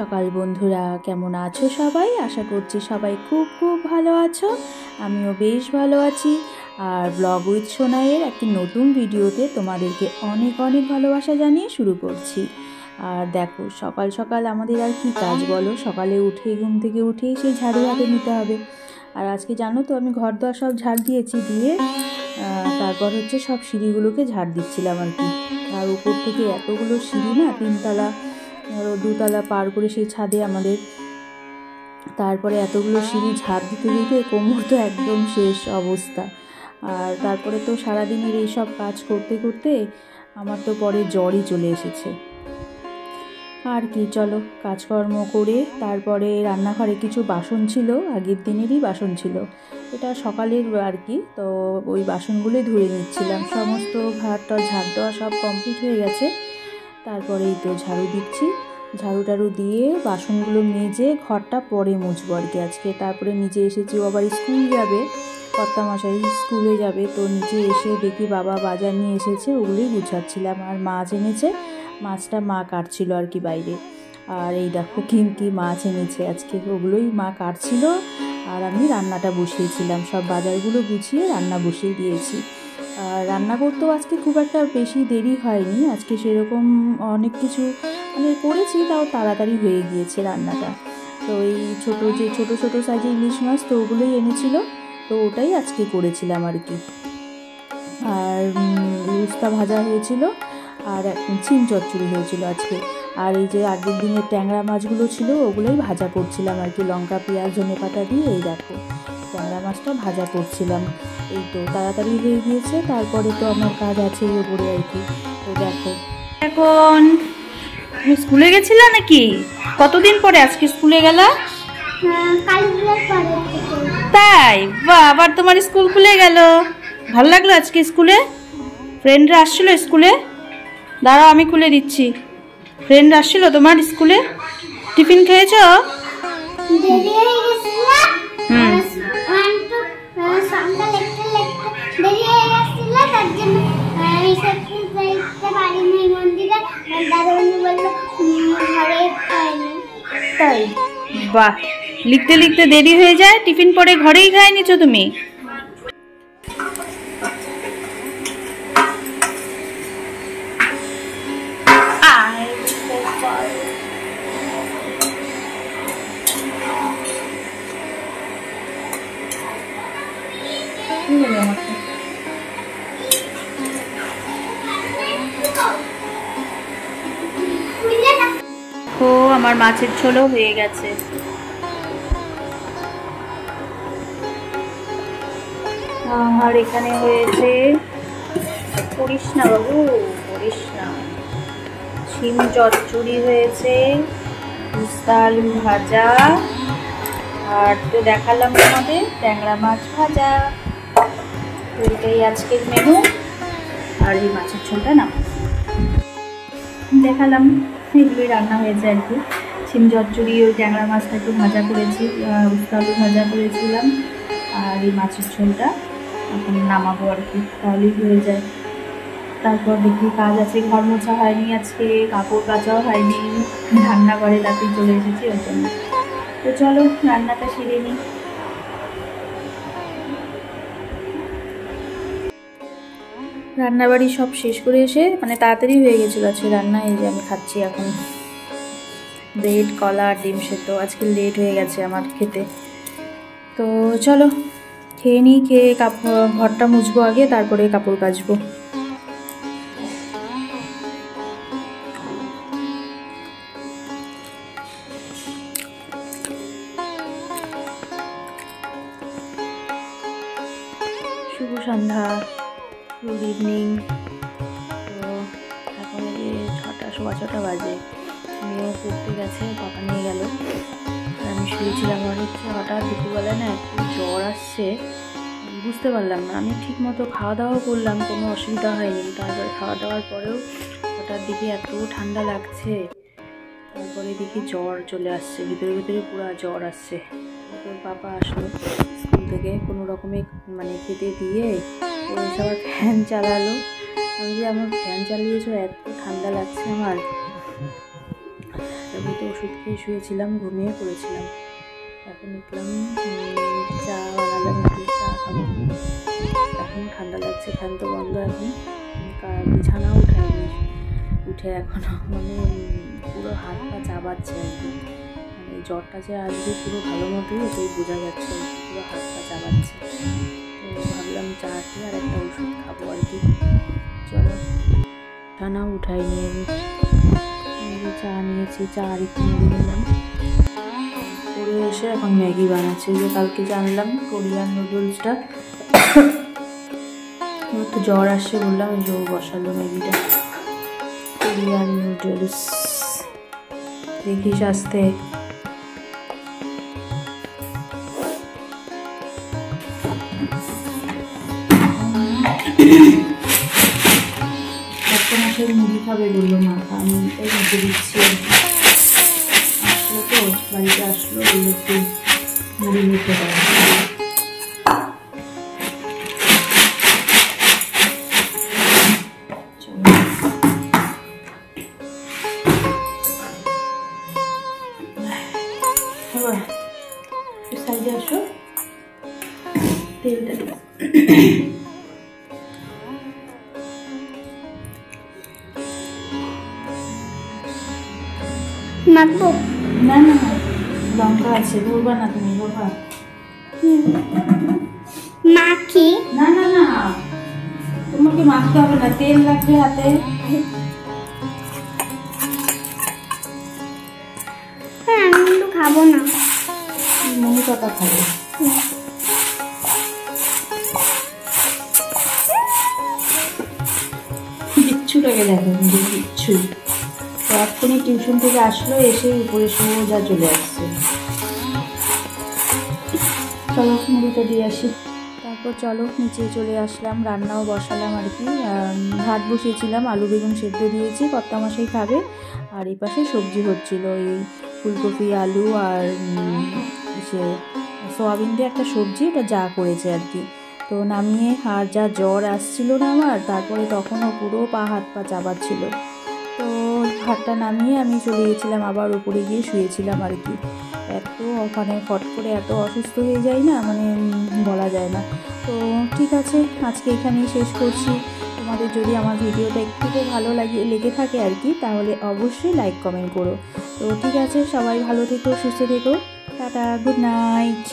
সকাল বন্ধুরা, কেমন আছো সবাই? আশা করছি সবাই খুব খুব ভালো আছো। আমিও বেশ ভালো আছি। আর ব্লগ উইথ সোনাইয়ের একটি নতুন ভিডিওতে তোমাদেরকে অনেক অনেক ভালোবাসা জানিয়ে শুরু করছি। আর দেখো, সকাল সকাল আমাদের আর কি কাজ বলো? সকালে উঠেই ঘুম থেকে উঠেই সেই ঝাড়ু হাতে নিতে হবে। আর আজকে জানো তো, আমি ঘর দোয়া সব ঝাড় দিয়েছি, দিয়ে তারপর হচ্ছে সব সিঁড়িগুলোকে ঝাড় দিচ্ছিলাম আর কি। আর উপর থেকে এতগুলো সিঁড়ি না, 3তলা আরও 2তলা পার করে সেই ছাদে আমাদের, তারপরে এতগুলো সিঁড়ি ঝাড় দিতে দিতে কোমর তো একদম শেষ অবস্থা। আর তারপরে তো সারাদিনের এইসব কাজ করতে করতে আমার তো পরে জ্বরই চলে এসেছে। আর কি, চলো কাজকর্ম করে তারপরে রান্নাঘরে কিছু বাসন ছিল, আগের দিনেরই বাসন ছিল, এটা সকালের আর কি। তো ওই বাসনগুলোই ধুয়ে নিচ্ছিলাম। সমস্ত ঘরটা ঝাড় দেওয়া সব কমপ্লিট হয়ে গেছে। তারপরেই তো ঝাড়ু দিচ্ছি, ঝাড়ু টাড়ু দিয়ে বাসনগুলো মেজে ঘরটা পরে মুছবো আর কি আজকে। তারপরে নিচে এসেছি, ও আবার স্কুল যাবে, কর্তামশাই স্কুলে যাবে। তো নিচে এসে দেখি বাবা বাজার নিয়ে এসেছে, ওগুলোই গুছাচ্ছিলাম। আর মাছ এনেছে, মাছটা মা কাটছিল আর কি বাইরে। আর এই দেখো কি মাছ এনেছে আজকে, ওগুলোই মা কাটছিল। আর আমি রান্নাটা বসিয়েছিলাম, সব বাজারগুলো গুছিয়ে রান্না বসিয়ে দিয়েছি। আর রান্না করতেও আজকে খুব একটা বেশি দেরি হয়নি, আজকে সেরকম অনেক কিছু করেছি, তাও তাড়াতাড়ি হয়ে গিয়েছে রান্নাটা। তো এই ছোটো ছোটো সাইজের ইলিশ মাছ, তো ওগুলোই এনেছিল, তো ওটাই আজকে করেছিলাম আর কি। আর উস্তা ভাজা হয়েছিল, আর ছিম চচ্চড়ি হয়েছিল আজকে। আর এই যে আগের দিনের ট্যাংরা মাছগুলো ছিল, ওগুলোই ভাজা করছিলাম আর কি, লঙ্কা পেঁয়াজ ধনেপাতা দিয়ে। এই দেখো ট্যাংরা মাছটা ভাজা করছিলাম। এই তো তাড়াতাড়ি হয়ে গিয়েছে, তারপরে তো আমার কাজ আছে এই ওপরে আর কি। তো দেখো, এখন তুমি স্কুলে গেছিলে নাকি? কতদিন পরে আজকে স্কুলে গেলা? তাই? বাহ, আবার তোমার স্কুল খুলে গেল। ভালো লাগলো আজকে স্কুলে? ফ্রেন্ডরা আসছিল স্কুলে? দাঁড়াও আমি খুলে দিচ্ছি। ফ্রেন্ডরা আসছিল তোমার স্কুলে? টিফিন খেয়েছ? তাই? বাহ, লিখতে লিখতে দেরি হয়ে যায়, টিফিন পরে ঘরেই খায় নিছো তুমি? ও, আমার মাছের ঝোলও হয়ে গেছে। আর এখানে হয়েছে, করিস না বাবু, করিস না, ছিম চচ্চড়ি হয়েছে, উস্তা আলু ভাজা, আর তো দেখালাম তোমাদের ট্যাংরা মাছ ভাজা। এটাই আজকের মেনু। আর এই মাছের ঝোলটা না দেখালাম, এগুলোই রান্না হয়েছে আর কি। ছিম চচ্চড়ি, ওই ট্যাংরা মাছটা একটু ভাজা করেছি, উস্তা আলু ভাজা করেছিলাম। আর এই মাছের ঝোলটা এখন নামাবো আর কি, তাহলেই হয়ে যায়। তারপর দেখি কাজ আছে, ঘর মোছা হয়নি আজকে, কাপড় কাচাও হয়নি, রান্নাঘরে রাতে চলে এসেছি ওই জন্য। তো চলো রান্নাটা সেরে নিই। রান্নাবাড়ি সব শেষ করে এসে তাড়াতাড়ি হয়ে গেছিলো আজকে রান্না। এই যে আমি খাচ্ছি এখন ব্রেড, কলা আর ডিম সেদ্ধ। আজকে লেট হয়ে গেছে আমার খেতে। তো চলো খেয়ে নিই, খেয়ে ঘরটা মুছবো আগে, তারপরে কাপড় কাচবো। শুভ সন্ধ্যা, গুড ইভিনিং। তো এখন এই 6টা, 6:15 বাজে। মেয়েও পড়তে গেছে, পাপা নিয়ে গেল। আর আমি শুয়েছিলাম। আর হচ্ছে হঠাৎ দুপুরবেলা না একটু জ্বর আসছে, বুঝতে পারলাম না। আমি ঠিক মতো খাওয়া দাওয়া করলাম, কোনো অসুবিধা হয়নি। তারপরে খাওয়া দাওয়ার পরেও হঠাৎ দেখি এত ঠান্ডা লাগছে, তারপরে দেখি জ্বর চলে আসছে, ভিতরে ভিতরে পুরো জ্বর আসছে। তারপর পাপা আসলো স্কুল থেকে, কোনো রকমে খেতে দিয়ে ও আবার ফ্যান চালালো। আমি যে, আমার ফ্যান চালিয়েছো, এত ঠান্ডা লাগছে আমার। আমি তো ওষুধ খেয়ে শুয়েছিলাম, ঘুমিয়ে পড়েছিলাম। এখন উঠলাম, চা বানালাম, চা খাবো। এখন ঠান্ডা লাগছে, ফ্যান তো বন্ধ এখন। বিছানাও উঠায়নি, উঠে এখনও মানে পুরো হাত পা চাবাচ্ছে আর কি। মানে জ্বরটা যে আসবে পুরো ভালো মতোই এটাই বোঝা যাচ্ছে, পুরো হাত পা চাবাচ্ছে। তো ভাবলাম চা খেয়ে আর একটা ওষুধ খাবো আর কি। চলো, বিছানাও উঠাইনি আমি, চা নিয়েছি, চা আর একটু মুড়ি নিলাম। পরে এসে এখন ম্যাগি বানাচ্ছি, যে কালকে জানলাম কোরিয়ান নুডলসটা। একটু জ্বর আসছে বললাম, জোর বসালো ম্যাগিটা। কোরিয়ান নুডলস দেখিস আসতে। একটা মাসের মুড়ি খাবে বললো মা, আমি তাই মুখে দিচ্ছি। আসলো তো, বাড়িতে আসলো, বললো একটু মুড়ি নিতে পারে। সাইডে আসো, তেলটা মাখবো না না, লঙ্কা আছে, ধরবা না তুমি, বাবা মাখি। না না না, তোমাকে মাখতে হবে না, তেল লাগবে হাতে। হ্যাঁ, আমি কিন্তু খাবো না, মুড়ি পাতা খাবো। কিচ্ছুটাকে দেখো, কিচ্ছু। তো এক্ষুনি টিউশন থেকে আসলো, এসে উপরে সোজা চলে আসছে। চলো মুড়িটা দিয়ে আসি। তারপর চলো নিচে চলে আসলাম, রান্নাও বসালাম আর কি। ভাত বসিয়েছিলাম, আলু বেগুন সেদ্ধ দিয়েছি, কর্তামশাই খাবে। আর এই পাশে সবজি হচ্ছিল, এই ফুলকপি আলু আর সে সোয়াবিন দিয়ে একটা সবজি, এটা যা করেছে আর কি। তো নামিয়ে, আর যা জ্বর আসছিল না আমার, তারপরে তখনও পুরো পা হাত পা চাবাচ্ছিল। তো ভাতটা নামিয়ে আমি চলে গেছিলাম, আবার উপরে গিয়ে শুয়েছিলাম আর কি। এত ওখানে ফট করে এত অসুস্থ হয়ে যায় না, মানে বলা যায় না। তো ঠিক আছে, আজকে এখানেই শেষ করছি। তোমাদের যদি আমার ভিডিওটা একটুকু ভালো লেগে থাকে আর কি, তাহলে অবশ্যই লাইক কমেন্ট করো। তো ঠিক আছে, সবাই ভালো থেকো, সুস্থ থেকো, টাটা, গুড নাইট।